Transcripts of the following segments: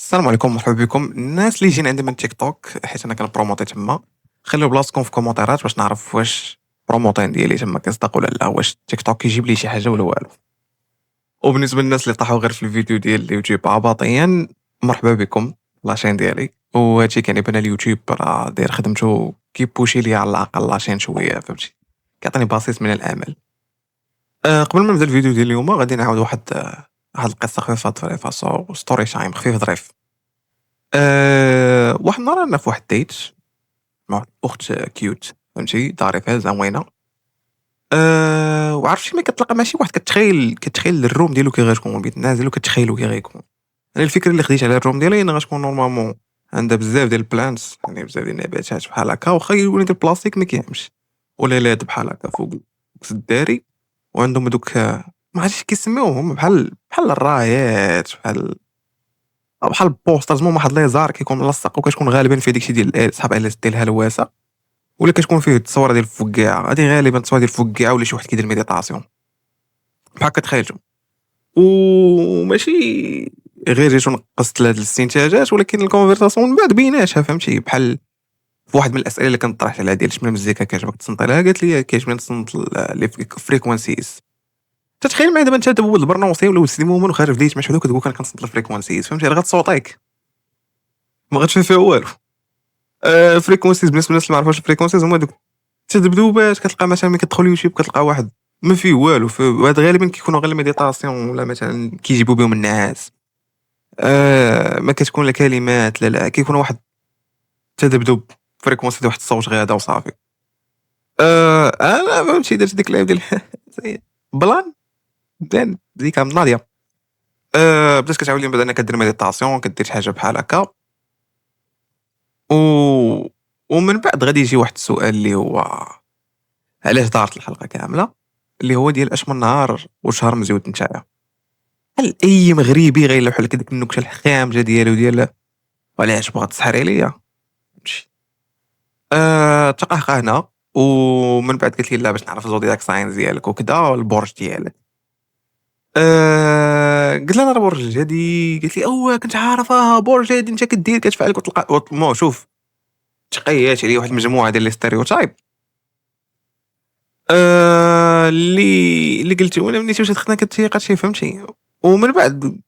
السلام عليكم، مرحبا بكم الناس اللي جايين عندي من تيك توك، حيت انا كنبروموتي تما. خليو بلاصتكم في كومونتيرات باش نعرف واش بروموتين ديالي تما كيصدق ولا لا، واش تيك توك كيجيب لي شي حاجه ولا والو. وبالنسبه للناس اللي طاحوا غير في الفيديو ديال اليوتيوب عباطيا، مرحبا بكم لاشين ديالي. وهادشي كان يبان اليوتيوب راه داير خدمته كيبوشي ليا على الاقل لاشين شويه، فهمتي؟ كيعطيني باسيس من الامل. قبل ما نبدا الفيديو ديال اليوم غادي نعاود واحد القصه خفيفه ظريفه، ستوري تايم خفيف ظريف. واحد النهار أنا في واحد الديت مع واحد الأخت كيوت، فهمتي، ظريفة زوينة. وعرفتي ملي كتلاقى مع شي واحد كتخيل الروم ديالو كي غتكون، البيت نازل وكتخيلو كي غيكون. أنا الفكرة اللي خديت على الروم ديالي أنها غتكون نورمالمون عندها بزاف ديال البلانتس، يعني بزاف ديال النباتات بحال هكا، واخا يولي ديال البلاستيك ما كيهمش، ولا لاد بحال هكا فوق الداري. وعندهم هادوك ما عرفتش كيسميوهم، بحال الرايات، بحال البوسترز، المهم واحد ليزار كيكون ملصق وكتكون غالبا فيه داكشي ديال صحاب ديال الهلوسه، ولا كتكون فيه التصويره ديال الفقاعه. هذه غالبا التصويره ديال الفقاعه ولا شي واحد كيدير ميديتاسيون بحال كتخيلتو. وماشي غير جيتو نقصت لهاد الاستنتاجات، ولكن الكونفرساسيون من بعد بيناتها، فهمتي؟ بحال في واحد من الاسئله اللي كنت طرحت عليها ديال شنو المزيكا كيعجبك تصنت لها، قالت لي كيعجبني نصنت لي فريكوانسيز. تتخيل معايا دابا انت ولد البرنوسي ولا ولد سليمون وخارج في ديت مع شي وحده كتقول كنصنت الفريكوانسيز، فهمتي؟ راه غتصوتيك، ما غتشوف فيها والو. فريكونسيز بالنسبه للناس اللي ما عرفوش الفريكونسيز هما دوك التذبذوبات. كتلقى مثلا ملي كتدخل يوتيوب كتلقى واحد ما فيه والو، وهذا غالبا كيكونوا غير الميديتاسيون، ولا مثلا كيجيبوا بهم النعاس. ما كتكون لا كلمات لا كيكون واحد تذبذب فريكونسي ديال واحد الصوت غادا وصافي. انا فهمتي درت ديك اللايف ديال بلان بلان ديك من ناضيه. بدات كتعاود لي بعد انك كدير ميديتاسيون، كدير شي حاجه بحال هكا. و ومن بعد غادي يجي واحد السؤال اللي هو علاش دارت الحلقه كامله، اللي هو ديال اش من نهار وشهر مزيود نتايا. هل اي مغربي غيلوح لك ديك النكته الخامجه ديال وعلاش بغات تسحر عليا؟ ماشي. تقهقرنا. ومن بعد قالت لي لا باش نعرف زودياك ساينز ديالك وكذا البرج ديالك. قلت لها انا برج هادي، قالت لي كنت عارفها برج هادي انت كدير كتفعل كتلقى مو شوف تقيات عليه واحد المجموعه ديال لي ستيريوتايب اللي قلت وانا ملي مشيت خدنا كتيقات شي، فهمتي؟ ومن بعد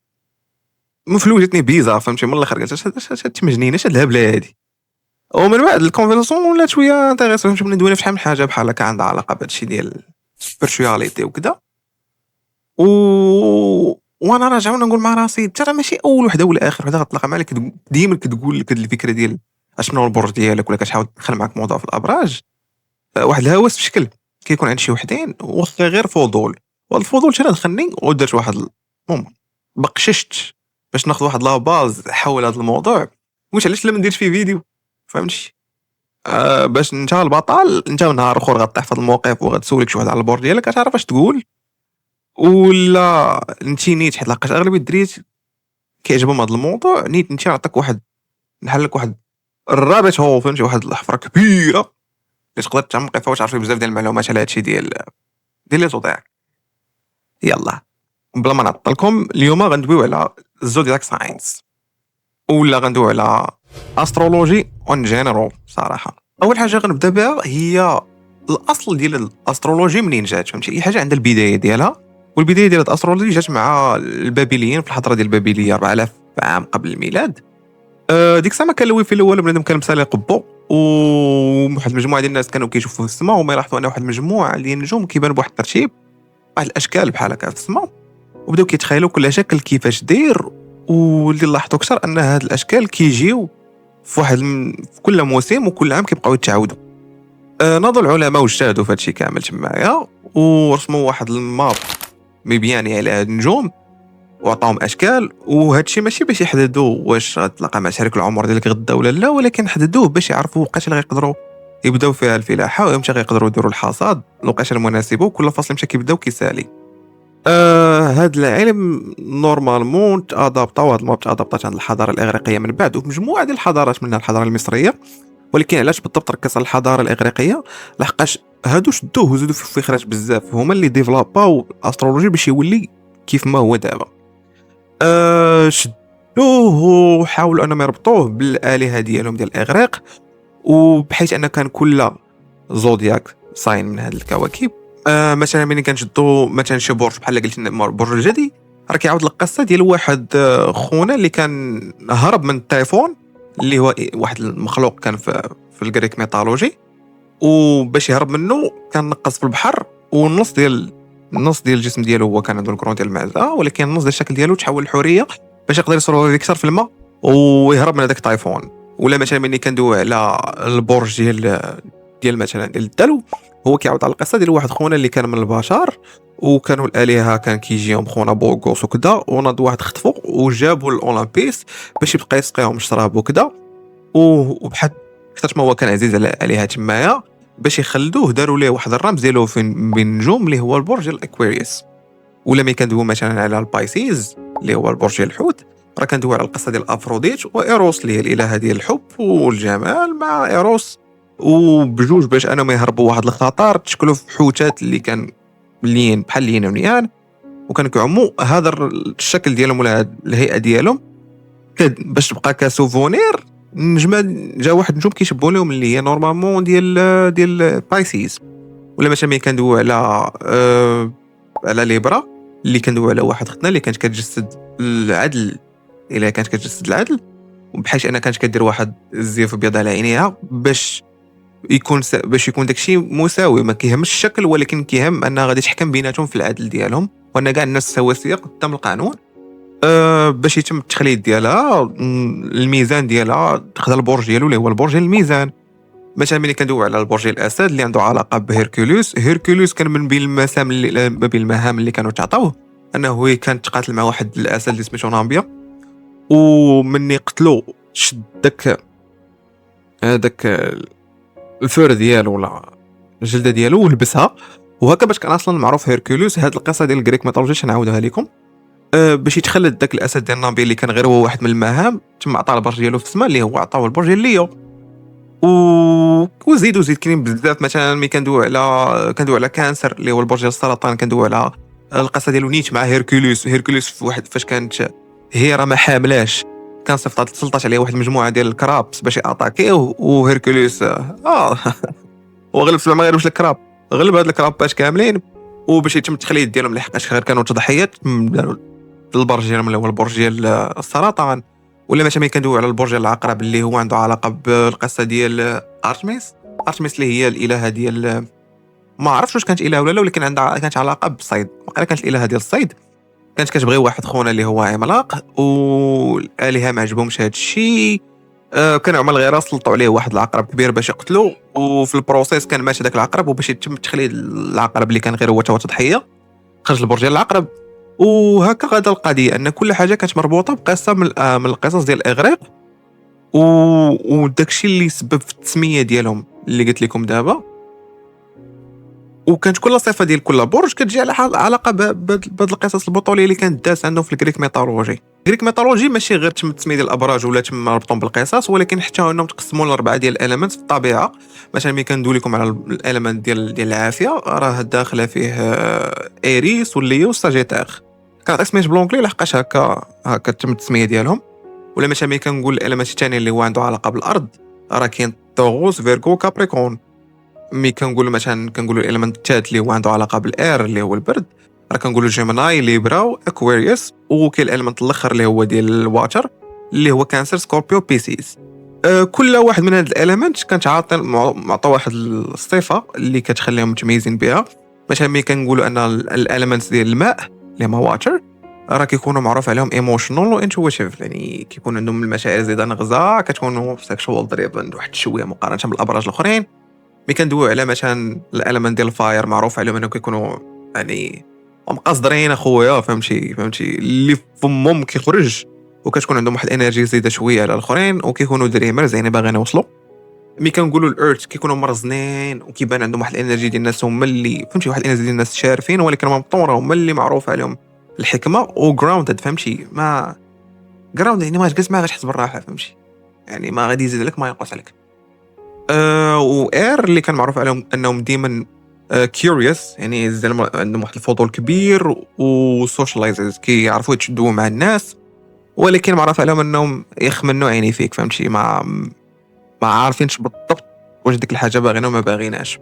مفلوجتني بيزا، فهمتي؟ من الاخر قلت اش تمجنين اش الهبله هادي. ومن بعد الكونفرساسيون ولات شويه انتريسون، فهمتي؟ من دوينا في شحال من حاجه بحال هكا عندها علاقه بهادشي ديال الفيرتواليتي وكذا. و وانا راجع وانا نقول مع راسي ترى ماشي اول وحده ولا اخر وحده غتلاقى معاك ديما كتقول لك هاد الفكره ديال اشنو هو البرج ديالك، ولا كتحاول تدخل معاك موضوع في الابراج. واحد الهوس بشكل كيكون عند شي وحدين واخا غير فضول، والفضول شنو دخلني ودرت واحد المهم بقششت باش ناخذ واحد لا باز حول هذا الموضوع. واش علاش لا ما نديرش فيه فيديو، فهمتي؟ باش انت البطل، انت نهار اخر غطيح في هذا الموقف وغتسولك شي واحد على البورد ديالك غتعرف اش تقول، ولا انت نيت. حيت لقيت اغلبيه الدريات كيعجبهم هذا الموضوع، نيت انت نعطيك واحد نحل لك واحد الرابط هو، فهمتي؟ واحد الحفره كبيره اللي تقدر تعمقي فيها وتعرفي بزاف ديال المعلومات على هادشي ديال لي زودياك. يلا بلا ما نعطلكم، اليوم غندويو على الزودياك ساينس، ولا غندويو على استرولوجي اون جينيرال. صراحه اول حاجه غنبدا بها هي الاصل ديال الاسترولوجي، منين جات، فهمتي؟ اي حاجه عندها البدايه ديالها، والبدايه ديال الاسترولوجي جات مع البابليين في الحضاره ديال البابليه 4000 عام قبل الميلاد. ديك الساعه ما كان لوي في الاول، بنادم كان مسالي قبو، وواحد المجموعه ديال الناس كانوا كيشوفوا في السماء وما يلاحظوا ان واحد المجموعه ديال النجوم كيبانوا بواحد الترتيب، واحد الاشكال بحال هكا في السماء، وبداو كيتخيلوا كل شكل كيفاش داير. واللي لاحظوا اكثر ان هاد الاشكال كيجيو في في كل موسم وكل عام كيبقاو يتعاودوا. ناضوا العلماء واجتهدوا في هادشي كامل تمايا، ورسموا واحد الماب مبياني على هاد النجوم وعطاهم اشكال. وهادشي ماشي باش يحددوا واش غتلاقى مع شريك العمر ديالك غدا ولا لا، ولكن حددوه باش يعرفوا وقاش اللي غيقدروا يبداو فيها الفلاحه، وامتى غيقدروا يديروا الحصاد، الوقيته المناسبه، وكل فصل مشى كيبداو كيسالي. هاد العلم نورمالمون تادابطا، وهاد الماب تادابطات عند الحضاره الاغريقيه من بعد، ومجموعه ديال الحضارات منها الحضاره المصريه. ولكن علاش بالضبط ركز على الحضاره الاغريقيه؟ لحقاش هادو شدوه وزادوا فيه فخرات بزاف، هما اللي ديفلوباو الاسترولوجي باش يولي كيف ما هو دابا. وحاولوا انهم يربطوه بالالهه ديالهم ديال الاغريق، وبحيث ان كان كل زودياك ساين من هذه الكواكب مثلا ملي كنشدوا مثلا شي برج بحال قلت برج الجدي، راه كيعاود القصه ديال واحد خونا اللي كان هرب من التايفون، اللي هو واحد المخلوق كان في الجريك ميثولوجي، وباش يهرب منه كان نقص في البحر، النص ديال الجسم ديالو هو كان عنده الكرون ديال المعزه، ولكن النص ديال الشكل ديالو تحول لحوريه باش يقدر يصرف يكسر في الماء ويهرب من هذاك التايفون. ولا مثلا ملي كندوي على البرج ديال مثلا ديال الدلو، هو كيعاود على القصه ديال واحد خونا اللي كان من البشر، وكانوا الالهه كان كيجيهم خونا بوغوس وكذا، وناض واحد خطفوا وجابوا الاولمبيس باش يبقى يسقيهم الشراب وكذا، وبحال حتى ما هو كان عزيز على الالهه تمايا، باش يخلدوه داروا ليه واحد الرمز ديالو فين بين النجوم اللي هو البرج ديال الاكواريوس. ولا ملي كندويو مثلا على البايسيز اللي هو البرج ديال الحوت، راه كندويو على القصه ديال افروديت وايروس اللي هي الالهه ديال الحب والجمال مع ايروس، وبجوج باش انهم يهربوا واحد الخطر تشكلوا في حوتات اللي كان مليين بحال لين ونيان، وكانوا كيعموا هذا الشكل ديالهم ولا الهيئه ديالهم باش تبقى كسوفونير. نجمه جا واحد النجوم كيشبهوا لهم اللي هي نورمالمون ديال بايسيس. ولا مثلا ملي كندويو على ليبرا اللي كندويو على واحد اختنا اللي كانت كتجسد العدل، الا كانت كتجسد العدل، وبحيث انها كانت كدير واحد الزيف ابيض على عينيها باش يكون داكشي مساوي، ما كيهمش الشكل ولكن كيهم انها غادي تحكم بيناتهم في العدل ديالهم، وان كاع الناس سواسيه قدام القانون. باش يتم التخليد ديالها، الميزان ديالها تاخذ البرج ديالو اللي هو البرج ديال الميزان. مثلا ملي كندويو على البرج ديال الاسد اللي عنده علاقه بهيركوليوس كان من بين المهام اللي كانوا تعطوه انه هو كان تقاتل مع واحد الاسد اللي سميتو نامبيا، ومني قتلو شد هذاك الفور ديالو ولا الجلده ديالو ولبسها، وهكا باش كان اصلا معروف هيركوليوس. هاد القصه ديال الجريك ميثولوجي نعاودها لكم. باش يتخلد داك الاسد ديال نامبيا اللي كان غير هو واحد من المهام، تم عطاه البرج ديالو في السماء اللي هو عطاو البرج ديال ليو. وزيد كاينين بزاف. مثلا ملي كندويو على كانسر اللي هو البرج ديال السرطان، كندويو على القصه ديالو نيت مع هيركوليوس في واحد فاش كانت هيرا ما حاملاش، كان سلطات عليه واحد المجموعه ديال الكرابس باش ياتاكيو، وهيركوليوس وغلب في ما غيروش الكراب، غلب هاد الكرابات كاملين، وباش يتم التخليد ديالهم لحقاش غير كانوا تضحيات البرج ديالهم اللي هو البرج ديال السرطان. ولا مثلا كندويو على البرج ديال العقرب اللي هو عنده علاقه بالقصه ديال ارتميس اللي هي الالهه ديال، ما عرفتش واش كانت اله ولا لا، ولكن كانت علاقه بالصيد، وقيلا كانت الالهه ديال الصيد. كانت كتبغي واحد خونا اللي هو عملاق، والالهه ما عجبهمش هذا الشيء. كانوا عمل غير سلطوا عليه واحد العقرب كبير باش يقتلو، وفي البروسيس كان ماشي داك العقرب، وباش يتم تخليد العقرب اللي كان غير هو تضحيه خرج البرج ديال العقرب. وهكا غادا القضيه ان كل حاجه كانت مربوطه بقصه من القصص ديال الاغريق، وداكشي اللي سبب في التسميه ديالهم اللي قلت لكم دابا. وكانت كل صفه ديال كل برج كتجي على علاقه بهاد القصص البطوليه اللي كانت داس عندهم في الجريك ميثولوجي. ماشي غير تم التسميه ديال الابراج ولا تم ربطهم بالقصص، ولكن حتى انهم تقسموا لاربعه ديال الاليمنت في الطبيعه. مثلا ملي كندوي لكم على الاليمنت ديال العافيه، راه داخله فيه ايريس والليو والساجيتير. كنعطي سميت بلونكلي لحقاش هكا تم التسميه ديالهم. ولا مثلا ملي كنقول الاليمنت الثاني اللي هو عنده علاقه بالارض، راه كاين توغوس فيرغو كابريكون. مي كنقولوا الاليمنت الثالث اللي هو عنده علاقه بالاير اللي هو البرد، راه كنقولوا جيميناي ليبرا واكواريوس. وكاين الاليمنت الاخر اللي هو ديال الواتر اللي هو كانسر سكوربيو بيسيس. كل واحد من هاد الاليمنت كانت معطى واحد الصفه اللي كتخليهم متميزين بها. مثلا ملي كنقولوا ان الاليمنت ديال الماء اللي هما واتر، راه كيكونوا معروف عليهم ايموشنال وانتويتيف، يعني كيكون عندهم المشاعر زايده نغزه، كتكونوا سيكشوال دريبن واحد شويه مقارنه بالابراج الاخرين. ملي كندويو على مثلا الاليمنت ديال الفاير، معروف عليهم انهم كيكونوا يعني مقصدرين اخويا، فهمتي اللي فمهم كيخرج، وكتكون عندهم واحد الانرجي زايده شويه على الاخرين، وكيكونوا دريمرز يعني باغيين يوصلوا. ملي كنقولوا الارث كيكونوا مرزنين، وكيبان عندهم واحد الانرجي ديال الناس هما اللي فهمتي، واحد الانرجي ديال الناس شارفين ولكن مطوره، هما اللي معروف عليهم الحكمه وجراوندد. فهمتي ما جراوند يعني ما تجلس ما غتحس بالراحه، فهمتي يعني ما غادي يزيد لك ما ينقص عليك. واير اللي كان معروف عليهم انهم ديما كيوريوس، يعني زعما عندهم واحد الفضول كبير، وسوشيالايزرز كيعرفوا يتشدوا مع الناس، ولكن معروف عليهم انهم يخمنوا عيني فيك، فهمتي؟ ما عارفينش بالضبط واش ديك الحاجه باغينا وما باغيناش.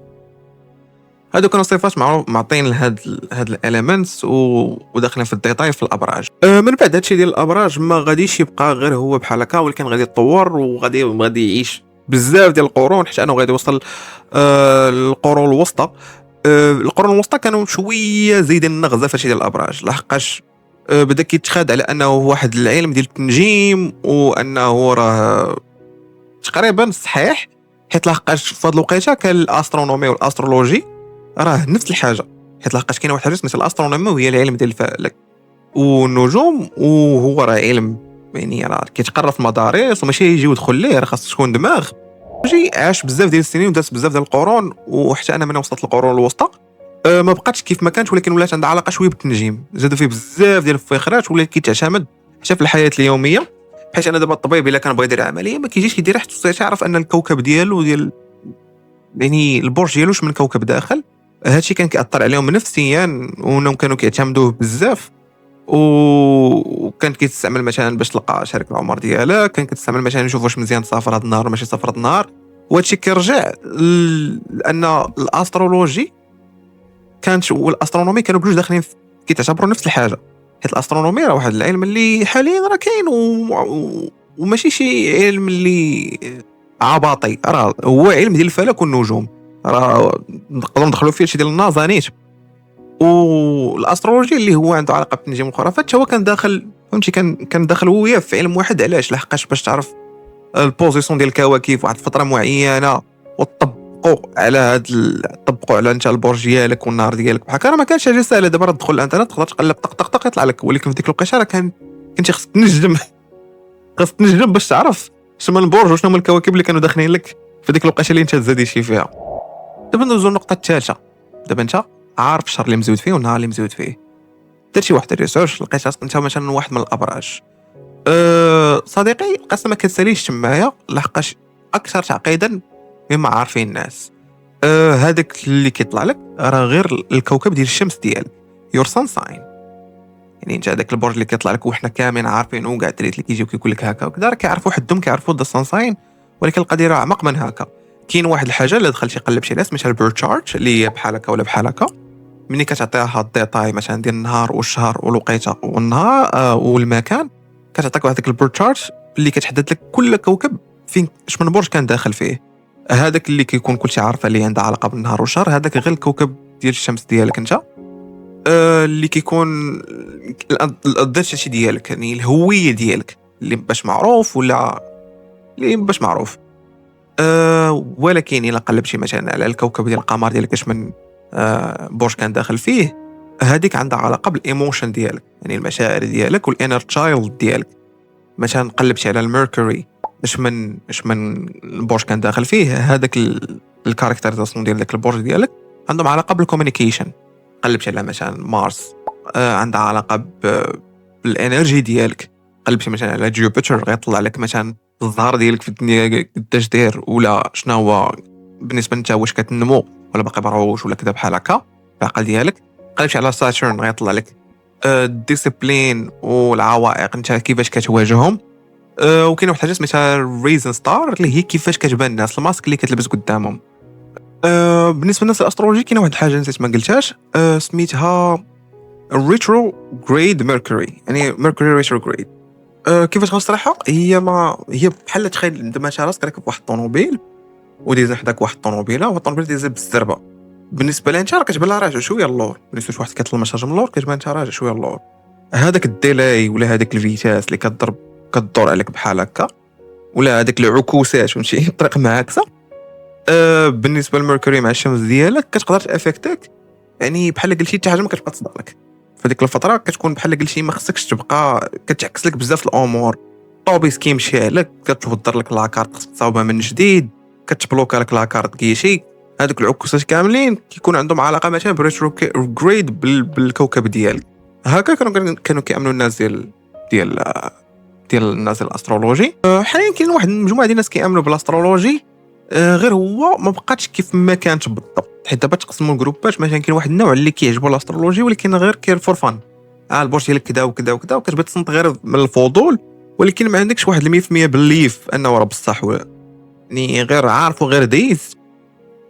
هادو كانوا صفات معطين لهاد الاليمنتس وداخلين في الديتاي في الابراج. من بعد هادشي ديال الابراج ما غاديش يبقى غير هو بحال هكا، ولكن غادي يتطور وغادي يعيش بزاف ديال القرون حتى انه غادي يوصل للقرون الوسطى. القرون الوسطى كانوا شويه زايدين النغزه فهادشي ديال الابراج، لحقاش بدا كيتخاد على انه واحد العلم ديال التنجيم وانه راه تقريبا صحيح، حيت لحقاش في هاد الوقيته كان الاسترونومي والاسترولوجي راه نفس الحاجه، حيت لحقاش كاينه واحد الحاجه سميتها الاسترونومي وهي العلم ديال الفلك والنجوم، وهو راه علم يعني راه كيتقرا في المدارس وماشي يجي ويدخل ليه، راه خاص تكون دماغ. جي عاش بزاف ديال السنين وداز بزاف ديال القرون، وحتى انا من وصلت للقرون الوسطى ما بقاتش كيف ما كانت، ولكن ولات عندها علاقه شويه بالتنجيم، زادوا فيه بزاف ديال الفخرات ولا كيتعتمد حتى في الحياه اليوميه. بحيث انا دابا الطبيب الا كان بغى يدير عمليه ما كيجيش يديرها حتى تعرف ان الكوكب ديالو ديال يعني البرج ديالو من كوكب داخل. هادشي كان كيأثر عليهم نفسيا وانهم كانوا كيعتمدوه بزاف، وكان كيتستعمل مثلا باش تلقى شريك العمر ديالك، كان كيتستعمل مثلا نشوف واش مزيان تسافر هذا النهار ماشي تسافر هذا النهار. وهادشي كيرجع لان الاسترولوجي كانت والاسترونومي كانوا بجوج داخلين كيتعتبروا نفس الحاجه، حيت الاسترونومي راه واحد العلم اللي حاليا راه كاين وماشي شي علم اللي عباطي، راه هو علم ديال الفلك والنجوم، راه نقدروا ندخلوا فيه شي ديال النظانيت. والاسترولوجي اللي هو عنده علاقه بالتنجيم والخرافات هو كان داخل، فهمتي؟ كان داخل هو في علم واحد. علاش؟ لحقاش باش تعرف البوزيسيون ديال الكواكب واحد الفتره معينه وطبقوا على طبقوا على انت البرج ديالك والنهار ديالك بحال هكا. راه ما كانش حاجه سهله. دابا راه تدخل الانترنت تقدر تقلب طق طق طق يطلع لك، ولكن في ديك الوقيته راه كنتي خصك تنجم خاص تنجم باش تعرف شنو من البرج وشنو من الكواكب اللي كانوا داخلين لك في ديك الوقيته اللي انت تزادي شي فيها. دابا ندوزو للنقطه الثالثه. دابا انت عارف الشهر اللي مزود فيه والنهار اللي مزود فيه، درتي واحد الريسيرش لقيت راسك انت مثلا واحد من الابراج. صديقي القصه ما كتساليش معايا لحقاش اكثر تعقيدا مما عارفين الناس. هذاك اللي كيطلع لك راه غير الكوكب ديال الشمس ديالك، يور سان ساين. يعني انت هذاك البرج اللي كيطلع لك وحنا كاملين عارفينه، وكاع الدراري اللي كيجيو كيقول لك هكا وكذا راه كيعرفوا حدهم كيعرفوا ذا سان ساين. ولكن القضيه راه اعمق من هكا. كاين واحد الحاجه اللي دخلتي قلب شي ناس مثلا البيرت شارت اللي هي بحال هكا ولا بحال هكا، ملي كتعطيها الديتاي مثلا ديال النهار والشهر والوقيته والنهار والمكان، كتعطيك واحد البيرت شارت اللي كتحدد لك كل كوكب فين اش من برج كان داخل فيه. هذاك اللي كيكون كلشي عارفه اللي عندها علاقه بالنهار والشهر، هذاك غير الكوكب ديال الشمس ديالك انت. اللي كيكون الادريس ديالك، يعني الهويه ديالك اللي باش معروف ولا اللي باش معروف. ولكن الا قلبتي مثلا على الكوكب ديال القمر ديالك اش من برج كان داخل فيه، هذيك عندها علاقه بالايموشن ديالك، يعني المشاعر ديالك والانر تشايلد ديالك. مثلا قلبتي على الميركوري اش من البرج كان داخل فيه، هذاك الكاركترزاسيون ديال داك البرج ديالك عندهم علاقه بالكوميونيكيشن. قلبتي على مثلا مارس عندها علاقه بالانرجي ديالك. قلبتي مثلا على جوبيتر غيطلع لك مثلا الظهر ديالك في الدنيا قداش داير، ولا شنو هو بالنسبه انت واش كتنمو ولا باقي مروج ولا كذا بحال هكا العقل ديالك. قلبتي على ساتيرن غيطلع لك الديسيبلين والعوائق انت كيفاش كتواجههم. وكاين واحد الحاجه سميتها ريزن ستار اللي هي كيفاش كتبان الناس، الماسك اللي كتلبس قدامهم. بالنسبه للناس الاسترولوجي كاينه واحد الحاجه نسيت ما قلتهاش، سميتها الريترو جريد ميركوري، يعني ميركوري ريترو جريد. كيفاش غنشرحها؟ هي بحال تخيل عندما انت راسك راكب واحد الطوموبيل وديز حداك واحد الطوموبيله، والطوموبيل ديز بالزربه. بالنسبه لها انت راه كتبان لها راجع شويه اللور، بالنسبه لواحد كتطلع مشاج من اللور كتبان انت راجع شويه اللور. هذاك الديلاي ولا هذاك الفيتاس اللي كتدور عليك بحال هكا، ولا هذاك العكوسات فهمتي الطريق معاكسه. بالنسبه للميركوري مع الشمس ديالك كتقدر تافيكتك، يعني بحال قلتي حتى حاجه ما كتبقى تصدق لك في ديك الفتره. كتكون بحال قلتي ما خصكش تبقى كتعكس لك بزاف الامور. طوبيس كيمشي عليك كتوضر لك لاكارت خصك تصاوبها من جديد، كتبلوكا لك لاكارت كيشي. هذوك العكوسات كاملين كيكون عندهم علاقه مثلا بريتروجريد بالكوكب ديالك. هكا كانوا كيامنوا الناس ديال الناس ديال الاسترولوجي. حاليا كاين واحد المجموعه ديال الناس كيامنوا بالاسترولوجي، غير هو ما بقاتش كيف ما كانت بالضبط، حيت دابا تقسموا الجروبات. مثلا كاين واحد النوع اللي كيعجبو الاسترولوجي ولكن غير كير فور فان، البورصه ديالك كذا وكذا وكذا، وكتبغي تصنت غير من الفضول، ولكن ما عندكش واحد 100% بليف انه راه بصح يعني غير عارف وغير دايز.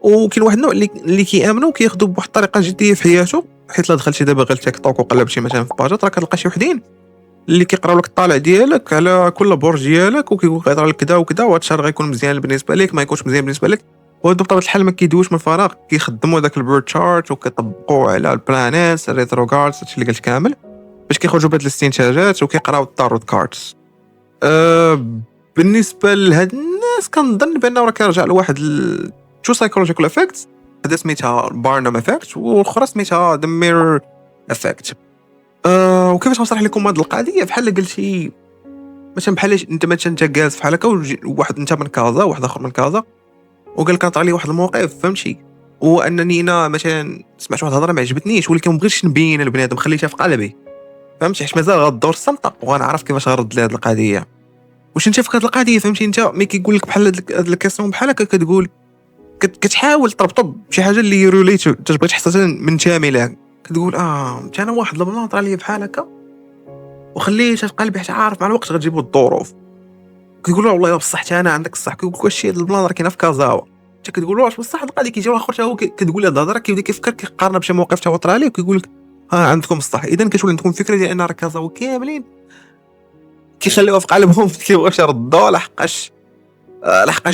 وكاين واحد النوع اللي كيامنوا وكياخذوا بواحد الطريقه جديه في حياته، حيت لا دخلتي دابا غير تيك توك وقلب شي مثلا في باجات، راه كتلقى شي وحدين اللي كيقراو لك الطالع ديالك على كل برج ديالك، وكيقول لك غيطرى لك كذا وكذا، وهذا الشهر غيكون مزيان بالنسبه لك، ما يكونش مزيان بالنسبه لك. وهادو بطبيعه الحال ما كيدويوش من الفراغ، كيخدموا داك البيرد شارت وكيطبقوا على البلانيتس الريتروغاردز، هادشي اللي قلت كامل، باش كيخرجوا بهاد الاستنتاجات وكيقراو التاروت كاردز. بالنسبه لهاد الناس كنظن بانه راه كيرجع لواحد تو سايكولوجيكال افكت، هذا سميتها بارنام افكت واخرى سميتها ذا ميرور افكت. وكيفاش نشرح لكم هاد القضيه؟ بحال قلتي مثلا بحال انت جالس بحال هكا، وواحد انت من كازا وواحد اخر من كازا، وقال لك طرا لي واحد الموقف فهمتي، هو انني انا مثلا سمعت واحد الهضره ما عجبتنيش، ولكن ما بغيتش نبين لبنادم، خليتها في قلبي فهمتي، حيت مازال غدور السلطه وغنعرف كيفاش غنرد لهاد القضيه. واش انت في هاد القضيه فهمتي، انت ملي كيقول لك بحال هاد الكاستيون بحال هكا كتقول كتحاول تربطو بشي حاجه اللي ريليت تبغي تحس منتمي لها، كتقول انت انا واحد البلان طرا لي بحال هكا وخليتها في قلبي، حتى عارف مع الوقت غتجيبو الظروف. كيقول له والله بصح حتى انا عندك الصح، كيقول لك واش البلان راه كاينه في كازاوا، انت كتقول له واش بصح القضيه، كيجي واحد اخر هو كتقول له الهضره، كيبدا كيفكر كيقارن بشي موقف تا هو طرا ليه، وكيقول لك عندكم الصح. اذا كتولي عندكم فكره ديال ان راه كازاوا كاملين كيخليوها في قلبهم، ما كيبغيوش يردوها، لحقاش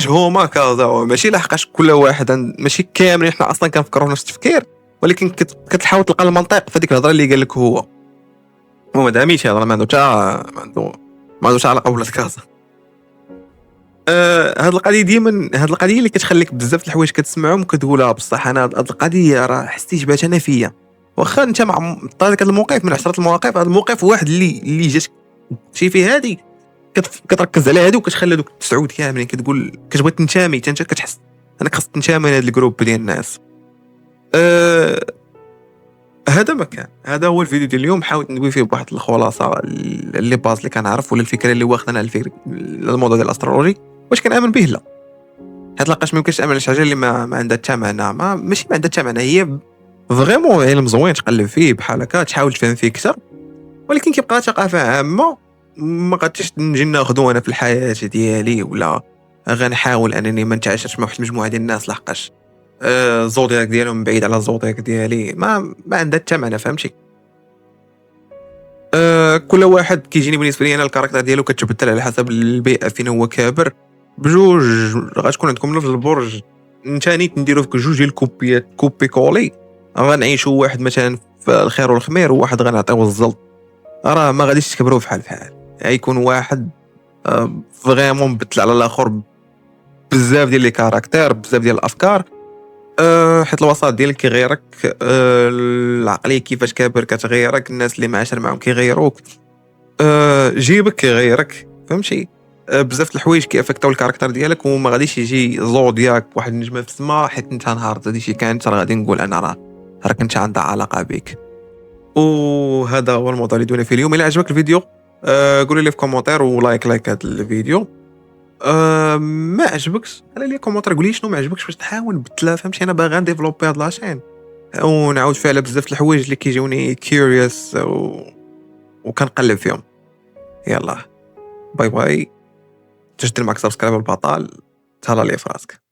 هما كازاوا، ماشي لحقاش كل واحد ماشي كاملين حنا اصلا كنفكروا نفس التفكير، ولكن كتحاول تلقى المنطق في ديك الهضره اللي قال لك هو ما داميش هضره ما عندوش علاقه بولاد كازا. هاد القضيه ديما، هاد القضيه اللي كتخليك بزاف د الحوايج كتسمعهم وكتقولها بصح انا هاد القضيه راه حسيت بها انا فيا، واخا انت مع هذاك الموقف من عشرة المواقف، هذا الموقف واحد اللي جاتك شي فيه هادي كتركز على هادي وكتخلي دوك 9 كاملين كتقول كتبغي تنتمي، انت كتحس انك خاصك تنتمي لهاد الجروب ديال الناس. هذا ما كان، هذا هو الفيديو ديال اليوم، حاولت ندوي فيه بواحد الخلاصه اللي باز اللي كنعرف، ولا الفكره اللي واخدنا على الفكره الموضوع ديال الاسترولوجي، واش كنامن به لا، حيت لقاش ما يمكنش تامن على شي حاجه اللي ما عندها حتى معنى، ماشي ما عندها حتى معنى، هي فريمون علم زوين تقلب فيه بحال هكا تحاول تفهم فيه اكثر، ولكن كيبقى ثقافه عامه ما غاديش نجي ناخذو انا في الحياه ديالي، ولا غنحاول انني ما نتعاشرش مع واحد المجموعه ديال الناس لحقاش الزودياك ديالهم بعيد على الزودياك ديالي، ما عندها حتى معنى فهمتي. كل واحد كيجيني بالنسبه لي انا الكاركتر ديالو كتبدل على حسب البيئه فين هو كابر، بجوج غتكون عندكم نفس البرج، نتاني نديرو في جوج ديال الكوبيات كوبي كولي، غنعيشوا واحد مثلا في الخير والخمير، وواحد غنعطيوه الزلط، راه ما غاديش تكبروا بحال غيكون واحد فريمون بدل على الاخر بزاف ديال لي كاركتير، بزاف ديال الافكار، حيت الوسط ديالك كيغيرك، العقليه كيفاش كابر كتغيرك، الناس اللي معاشر معاهم كيغيروك، جيبك كيغيرك فهمتي، بزاف د الحوايج كيافكتاو الكاركتر ديالك، وما غاديش يجي زودياك بواحد النجمه في السماء حيت انت نهار هادي شي كانت راه غادي نقول انا راه كنت عندها علاقه بك. وهذا هو الموضوع اللي دوينا فيه اليوم. الا عجبك الفيديو قولوا لي في كومونتير ولايك هذا الفيديو. ما عجبكش على لي كومونتير قول لي شنو ما عجبكش باش نحاول نبدلها فهمتي، انا باغي نديفلوبي هاد لاشين ونعاود فيها على بزاف د الحوايج اللي كيجوني كيوريوس وكنقلب فيهم. يلا باي باي، تجدر معك سبسكرايب البطال، تهلا لي فراسك.